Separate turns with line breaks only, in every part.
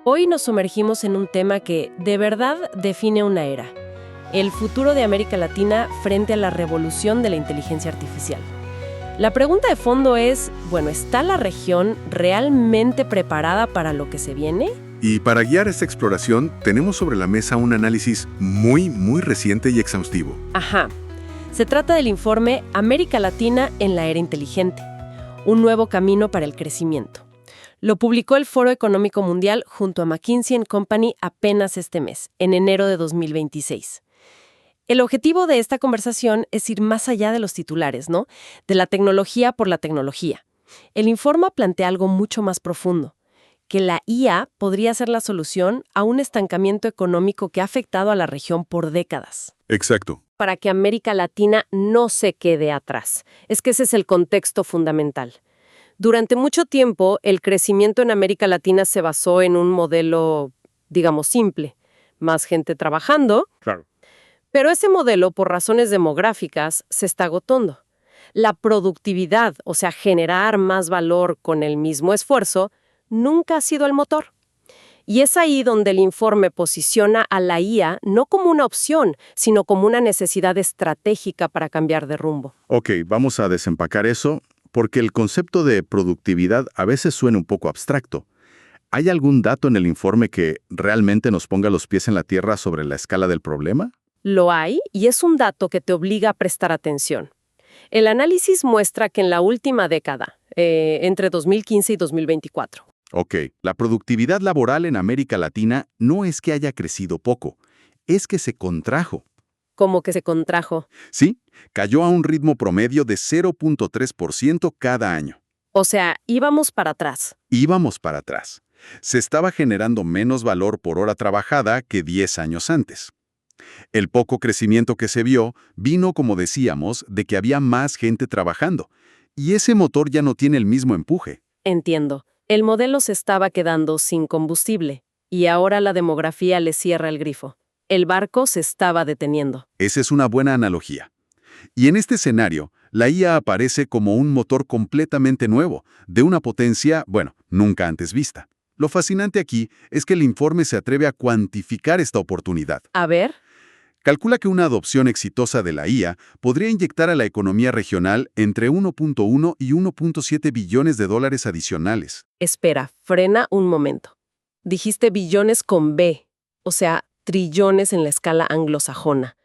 Hoy nos sumergimos en un tema que de verdad define una era: el futuro de América Latina frente a la revolución de la inteligencia artificial. La pregunta de fondo es, ¿está la región realmente preparada para lo que se viene?
Y para guiar esta exploración, tenemos sobre la mesa un análisis muy reciente y exhaustivo.
Ajá. Se trata del informe América Latina en la era inteligente, un nuevo camino para el crecimiento. Lo publicó el Foro Económico Mundial junto a McKinsey & Company apenas este mes, en enero de 2026. El objetivo de esta conversación es ir más allá de los titulares, ¿no? De la tecnología por la tecnología. El informe plantea algo mucho más profundo: que la IA podría ser la solución a un estancamiento económico que ha afectado a la región por décadas.
Exacto.
Para que América Latina no se quede atrás. Es que ese es el contexto fundamental. Durante mucho tiempo, el crecimiento en América Latina se basó en un modelo, digamos, simple: más gente trabajando.
Claro.
Pero ese modelo, por razones demográficas, se está agotando. La productividad, o sea, generar más valor con el mismo esfuerzo, nunca ha sido el motor. Y es ahí donde el informe posiciona a la IA no como una opción, sino como una necesidad estratégica para cambiar de rumbo.
Ok, vamos a desempacar eso, porque el concepto de productividad a veces suena un poco abstracto. ¿Hay algún dato en el informe que realmente nos ponga los pies en la tierra sobre la escala del problema?
Lo hay, y es un dato que te obliga a prestar atención. El análisis muestra que en la última década, entre 2015 y 2024,
Ok, la productividad laboral en América Latina no es que haya crecido poco, es que se contrajo.
como que se contrajo.
Sí, cayó a un ritmo promedio de 0.3% cada año.
O sea, íbamos para atrás.
Íbamos para atrás. Se estaba generando menos valor por hora trabajada que 10 años antes. El poco crecimiento que se vio vino, como decíamos, de que había más gente trabajando, y ese motor ya no tiene el mismo empuje.
Entiendo. El modelo se estaba quedando sin combustible, y ahora la demografía le cierra el grifo. El barco se estaba deteniendo.
Esa es una buena analogía. Y en este escenario, la IA aparece como un motor completamente nuevo, de una potencia, nunca antes vista. Lo fascinante aquí es que el informe se atreve a cuantificar esta oportunidad.
A ver.
Calcula que una adopción exitosa de la IA podría inyectar a la economía regional entre 1.1 y 1.7 billones de dólares adicionales.
Espera, frena un momento. Dijiste billones con B, o sea, trillones en la escala anglosajona.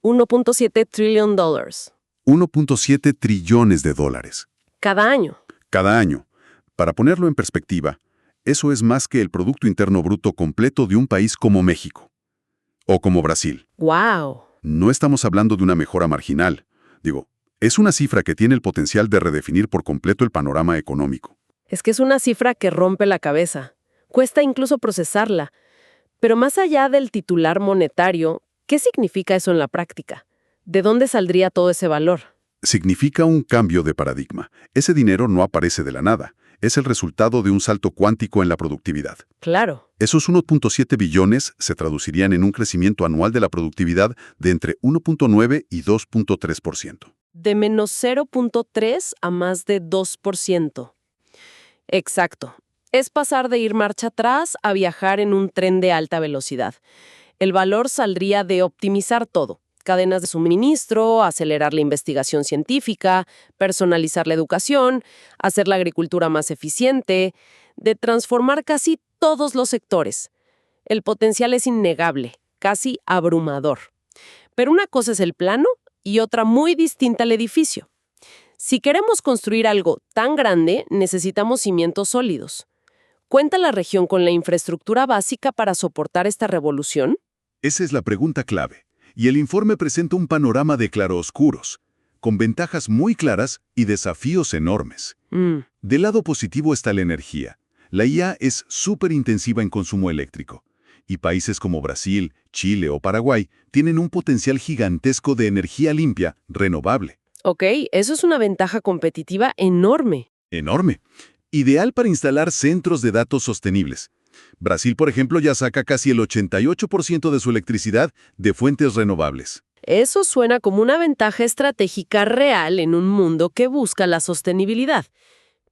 1.7 trillion dollars.
1.7 trillones de dólares.
Cada año.
Cada año. Para ponerlo en perspectiva, eso es más que el Producto Interno Bruto completo de un país como México. O como Brasil.
¡Wow!
No estamos hablando de una mejora marginal. Es una cifra que tiene el potencial de redefinir por completo el panorama económico.
Es que es una cifra que rompe la cabeza. Cuesta incluso procesarla. Pero más allá del titular monetario, ¿qué significa eso en la práctica? ¿De dónde saldría todo ese valor?
Significa un cambio de paradigma. Ese dinero no aparece de la nada. Es el resultado de un salto cuántico en la productividad.
Claro.
Esos 1.7 billones se traducirían en un crecimiento anual de la productividad de entre 1.9 y 2.3%.
De menos 0.3 a más de 2%. Exacto. Es pasar de ir marcha atrás a viajar en un tren de alta velocidad. El valor saldría de optimizar todo: cadenas de suministro, acelerar la investigación científica, personalizar la educación, hacer la agricultura más eficiente, de transformar casi todos los sectores. El potencial es innegable, casi abrumador. Pero una cosa es el plano y otra muy distinta el edificio. Si queremos construir algo tan grande, necesitamos cimientos sólidos. ¿Cuenta la región con la infraestructura básica para soportar esta revolución?
Esa es la pregunta clave. Y el informe presenta un panorama de claroscuros, con ventajas muy claras y desafíos enormes. Del lado positivo está la energía. La IA es súper intensiva en consumo eléctrico, y países como Brasil, Chile o Paraguay tienen un potencial gigantesco de energía limpia, renovable.
Ok, eso es una ventaja competitiva enorme.
Enorme. Ideal para instalar centros de datos sostenibles. Brasil, por ejemplo, ya saca casi el 88% de su electricidad de fuentes renovables.
Eso suena como una ventaja estratégica real en un mundo que busca la sostenibilidad.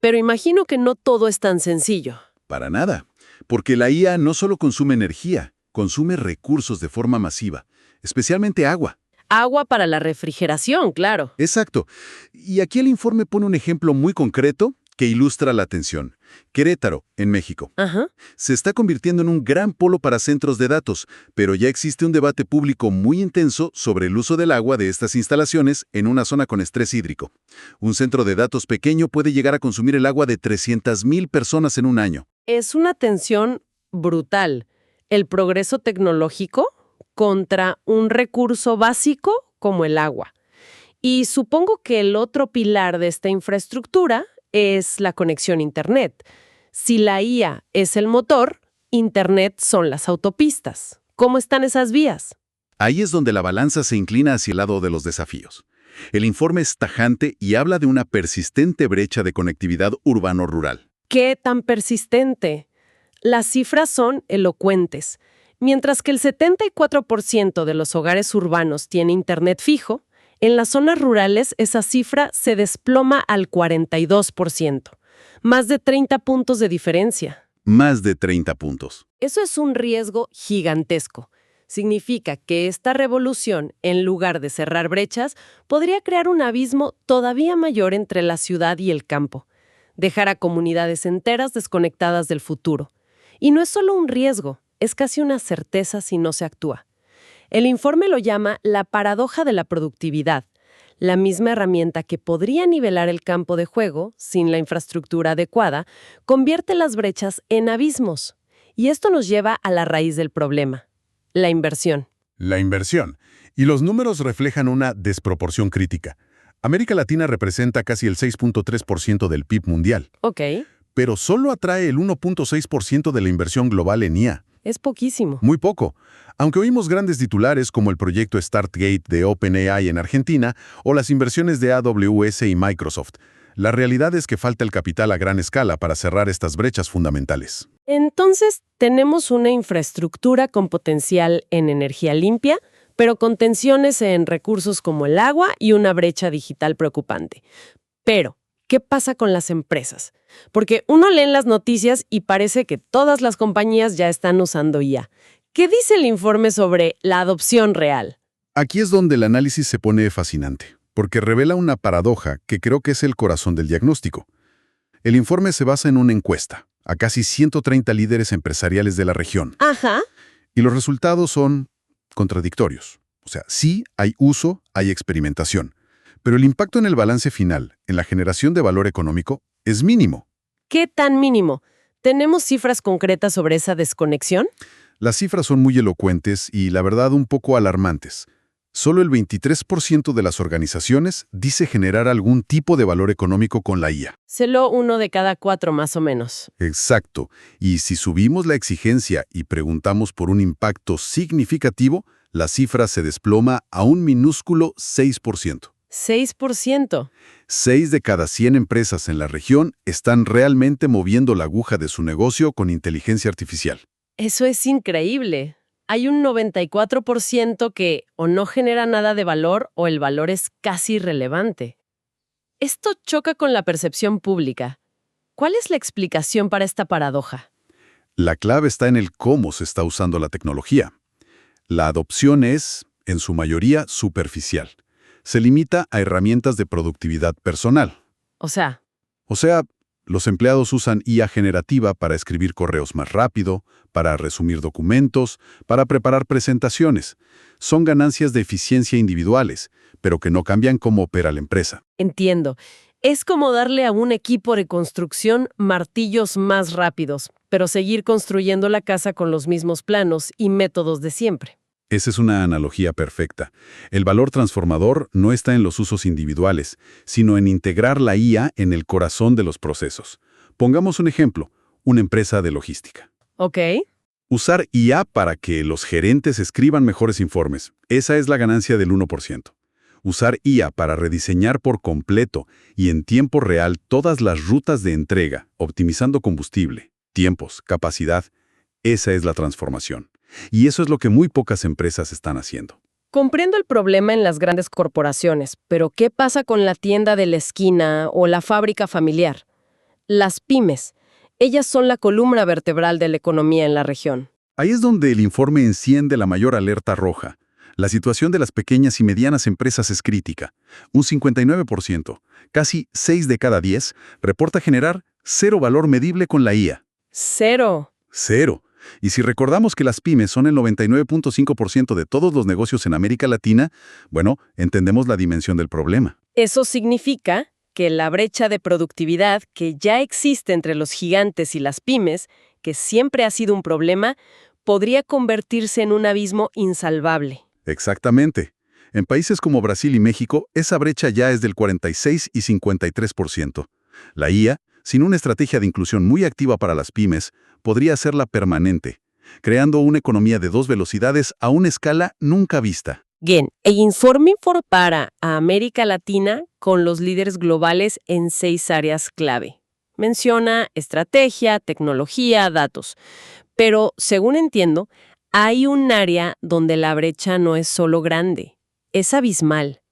Pero imagino que no todo es tan sencillo.
Para nada. porque la IA no solo consume energía, consume recursos de forma masiva, especialmente agua.
Agua para la refrigeración, claro.
Exacto. Y aquí el informe pone un ejemplo muy concreto que ilustra la atención. Querétaro, en México.
Ajá.
Se está convirtiendo en un gran polo para centros de datos, pero ya existe un debate público muy intenso sobre el uso del agua de estas instalaciones en una zona con estrés hídrico. Un centro de datos pequeño puede llegar a consumir el agua de 300,000 personas en un año.
Es una tensión brutal. El progreso tecnológico contra un recurso básico como el agua. Y supongo que el otro pilar de esta infraestructura es la conexión a Internet. Si la IA es el motor, Internet son las autopistas. ¿Cómo están esas vías?
Ahí es donde la balanza se inclina hacia el lado de los desafíos. El informe es tajante y habla de una persistente brecha de conectividad urbano-rural.
¿Qué tan persistente? Las cifras son elocuentes. Mientras que el 74% de los hogares urbanos tiene Internet fijo, en las zonas rurales esa cifra se desploma al 42%. Más de 30 puntos de diferencia.
Más de 30 puntos.
Eso es un riesgo gigantesco. Significa que esta revolución, en lugar de cerrar brechas, podría crear un abismo todavía mayor entre la ciudad y el campo. Dejar a comunidades enteras desconectadas del futuro. Y no es solo un riesgo, es casi una certeza si no se actúa. El informe lo llama la paradoja de la productividad, la misma herramienta que podría nivelar el campo de juego sin la infraestructura adecuada, convierte las brechas en abismos. Y esto nos lleva a la raíz del problema, la inversión.
La inversión. Y los números reflejan una desproporción crítica. América Latina representa casi el 6.3% del PIB mundial,
Ok,
pero solo atrae el 1.6% de la inversión global en IA.
es poquísimo.
Muy poco. Aunque oímos grandes titulares como el proyecto StartGate de OpenAI en Argentina o las inversiones de AWS y Microsoft, la realidad es que falta el capital a gran escala para cerrar estas brechas fundamentales.
Entonces, tenemos una infraestructura con potencial en energía limpia, pero con tensiones en recursos como el agua y una brecha digital preocupante. Pero, ¿qué pasa con las empresas? Porque uno lee en las noticias y parece que todas las compañías ya están usando IA. ¿Qué dice el informe sobre la adopción real?
Aquí es donde el análisis se pone fascinante, porque revela una paradoja que creo que es el corazón del diagnóstico. El informe se basa en una encuesta a casi 130 líderes empresariales de la región,
Ajá.
y los resultados son contradictorios. O sea, sí hay uso, hay experimentación, pero el impacto en el balance final, en la generación de valor económico, es mínimo.
¿Qué tan mínimo? ¿Tenemos cifras concretas sobre esa desconexión?
Las cifras son muy elocuentes y, la verdad, un poco alarmantes. Solo el 23% de las organizaciones dice generar algún tipo de valor económico con la IA.
Solo 1 de cada 4 más o menos.
Exacto. Y si subimos la exigencia y preguntamos por un impacto significativo, la cifra se desploma a un minúsculo 6%.
6%.
6 de cada 100 empresas en la región están realmente moviendo la aguja de su negocio con inteligencia artificial.
Eso es increíble. Hay un 94% que o no genera nada de valor o el valor es casi irrelevante. Esto choca con la percepción pública. ¿Cuál es la explicación para esta paradoja?
La clave está en el cómo se está usando la tecnología. La adopción es, en su mayoría, superficial. Se limita a herramientas de productividad personal.
O sea,
Los empleados usan IA generativa para escribir correos más rápido, para resumir documentos, para preparar presentaciones. Son ganancias de eficiencia individuales, pero que no cambian cómo opera la empresa.
entiendo. Es como darle a un equipo de construcción martillos más rápidos, pero seguir construyendo la casa con los mismos planos y métodos de siempre.
Esa es una analogía perfecta. El valor transformador no está en los usos individuales, sino en integrar la IA en el corazón de los procesos. Pongamos un ejemplo, una empresa de logística.
¿Ok?
Usar IA para que los gerentes escriban mejores informes. Esa es la ganancia del 1%. Usar IA para rediseñar por completo y en tiempo real todas las rutas de entrega, optimizando combustible, tiempos, capacidad. Esa es la transformación. Y eso es lo que muy pocas empresas están haciendo.
Comprendo el problema en las grandes corporaciones, pero ¿qué pasa con la tienda de la esquina o la fábrica familiar? Las pymes. Ellas son la columna vertebral de la economía en la región.
Ahí es donde el informe enciende la mayor alerta roja. La situación de las pequeñas y medianas empresas es crítica. Un 59%, casi 6 de cada 10, reporta generar cero valor medible con la IA.
¡Cero!
Cero. Y si recordamos que las pymes son el 99.5% de todos los negocios en América Latina, bueno, entendemos la dimensión del problema.
Eso significa que la brecha de productividad que ya existe entre los gigantes y las pymes, que siempre ha sido un problema, podría convertirse en un abismo insalvable.
Exactamente. En países como Brasil y México, esa brecha ya es del 46 y 53%. La IA, sin una estrategia de inclusión muy activa para las pymes, podría hacerla permanente, creando una economía de dos velocidades a una escala nunca vista.
Bien, el informe incorpora a América Latina con los líderes globales en 6 áreas clave. Menciona estrategia, tecnología, datos. Pero, según entiendo, hay un área donde la brecha no es solo grande, es abismal.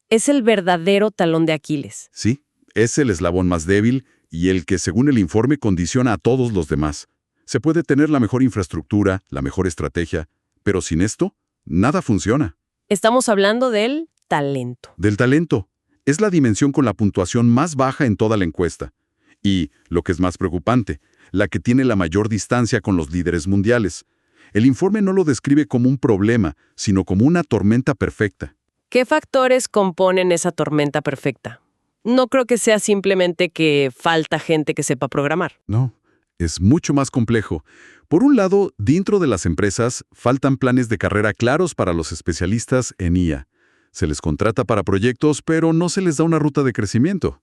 Es el verdadero talón de Aquiles.
Sí, es el eslabón más débil y el que, según el informe, condiciona a todos los demás. Se puede tener la mejor infraestructura, la mejor estrategia, pero sin esto, nada funciona.
Estamos hablando del talento.
Del talento. Es la dimensión con la puntuación más baja en toda la encuesta. Y, lo que es más preocupante, la que tiene la mayor distancia con los líderes mundiales. El informe no lo describe como un problema, sino como una tormenta perfecta.
¿Qué factores componen esa tormenta perfecta? No creo que sea simplemente que falta gente que sepa programar.
No, es mucho más complejo. Por un lado, dentro de las empresas, faltan planes de carrera claros para los especialistas en IA. Se les contrata para proyectos, pero no se les da una ruta de crecimiento.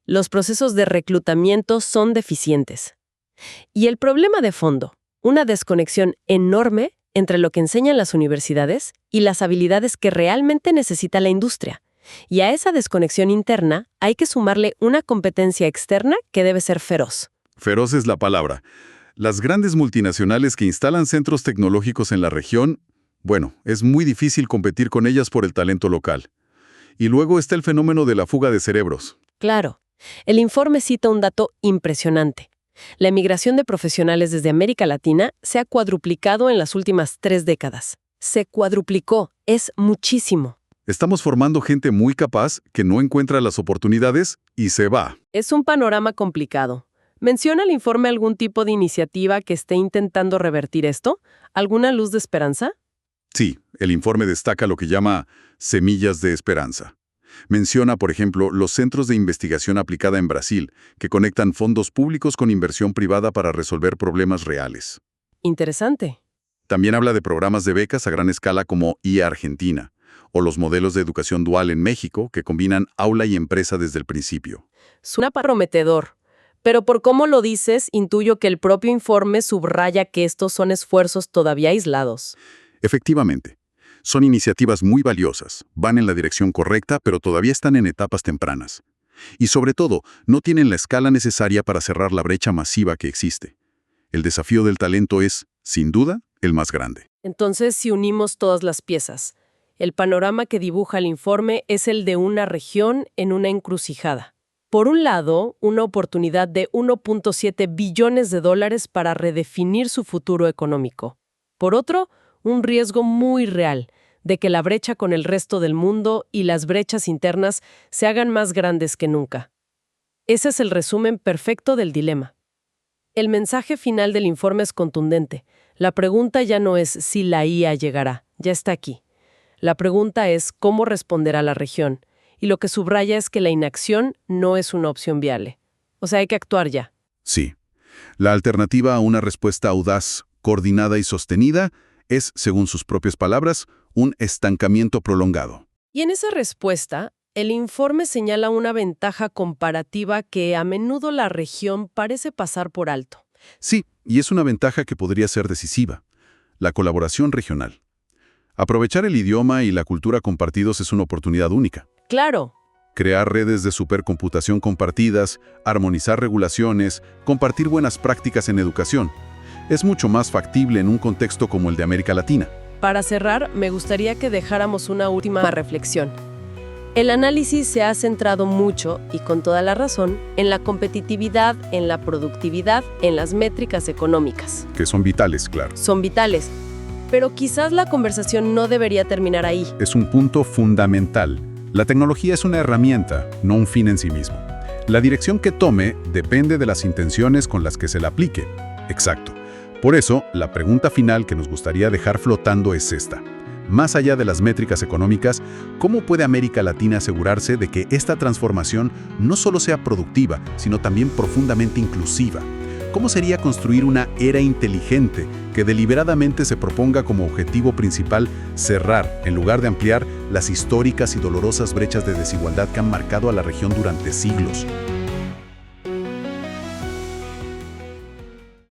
Los procesos de reclutamiento son deficientes. Y el problema de fondo, una desconexión enorme entre lo que enseñan las universidades y las habilidades que realmente necesita la industria. Y a esa desconexión interna hay que sumarle una competencia externa que debe ser feroz.
Feroz es la palabra. Las grandes multinacionales que instalan centros tecnológicos en la región, bueno, es muy difícil competir con ellas por el talento local. Y luego está el fenómeno de la fuga de cerebros.
Claro. El informe cita un dato impresionante. La emigración de profesionales desde América Latina se ha cuadruplicado en las últimas 3 décadas. Se cuadruplicó. Es muchísimo.
Estamos formando gente muy capaz que no encuentra las oportunidades y se va.
Es un panorama complicado. ¿Menciona el informe algún tipo de iniciativa que esté intentando revertir esto? ¿Alguna luz de esperanza?
Sí, el informe destaca lo que llama semillas de esperanza. Menciona, por ejemplo, los centros de investigación aplicada en Brasil, que conectan fondos públicos con inversión privada para resolver problemas reales.
Interesante.
También habla de programas de becas a gran escala como IA Argentina, o los modelos de educación dual en México, que combinan aula y empresa desde el principio.
Suena prometedor, pero por cómo lo dices, intuyo que el propio informe subraya que estos son esfuerzos todavía aislados.
Efectivamente. Son iniciativas muy valiosas, van en la dirección correcta, pero todavía están en etapas tempranas. Y sobre todo, no tienen la escala necesaria para cerrar la brecha masiva que existe. El desafío del talento es, sin duda, el más grande.
Entonces, si unimos todas las piezas, el panorama que dibuja el informe es el de una región en una encrucijada. Por un lado, una oportunidad de $1.7 billones para redefinir su futuro económico. Por otro, un riesgo muy real de que la brecha con el resto del mundo y las brechas internas se hagan más grandes que nunca. Ese es el resumen perfecto del dilema. El mensaje final del informe es contundente. La pregunta ya no es si la IA llegará, ya está aquí. La pregunta es cómo responderá la región, y lo que subraya es que la inacción no es una opción viable. O sea, hay que actuar ya.
Sí. La alternativa a una respuesta audaz, coordinada y sostenida es, según sus propias palabras, un estancamiento prolongado.
Y en esa respuesta, el informe señala una ventaja comparativa que a menudo la región parece pasar por alto.
Sí, y es una ventaja que podría ser decisiva: la colaboración regional. Aprovechar el idioma y la cultura compartidos es una oportunidad única.
Claro.
Crear redes de supercomputación compartidas, armonizar regulaciones, compartir buenas prácticas en educación. Es mucho más factible en un contexto como el de América Latina.
Para cerrar, me gustaría que dejáramos una última reflexión. El análisis se ha centrado mucho, y con toda la razón, en la competitividad, en la productividad, en las métricas económicas.
Que son vitales, claro.
Son vitales. Pero quizás la conversación no debería terminar ahí.
Es un punto fundamental. La tecnología es una herramienta, no un fin en sí mismo. La dirección que tome depende de las intenciones con las que se la aplique. Exacto. Por eso, la pregunta final que nos gustaría dejar flotando es esta. Más allá de las métricas económicas, ¿cómo puede América Latina asegurarse de que esta transformación no solo sea productiva, sino también profundamente inclusiva? ¿Cómo sería construir una era inteligente que deliberadamente se proponga como objetivo principal cerrar, en lugar de ampliar, las históricas y dolorosas brechas de desigualdad que han marcado a la región durante siglos?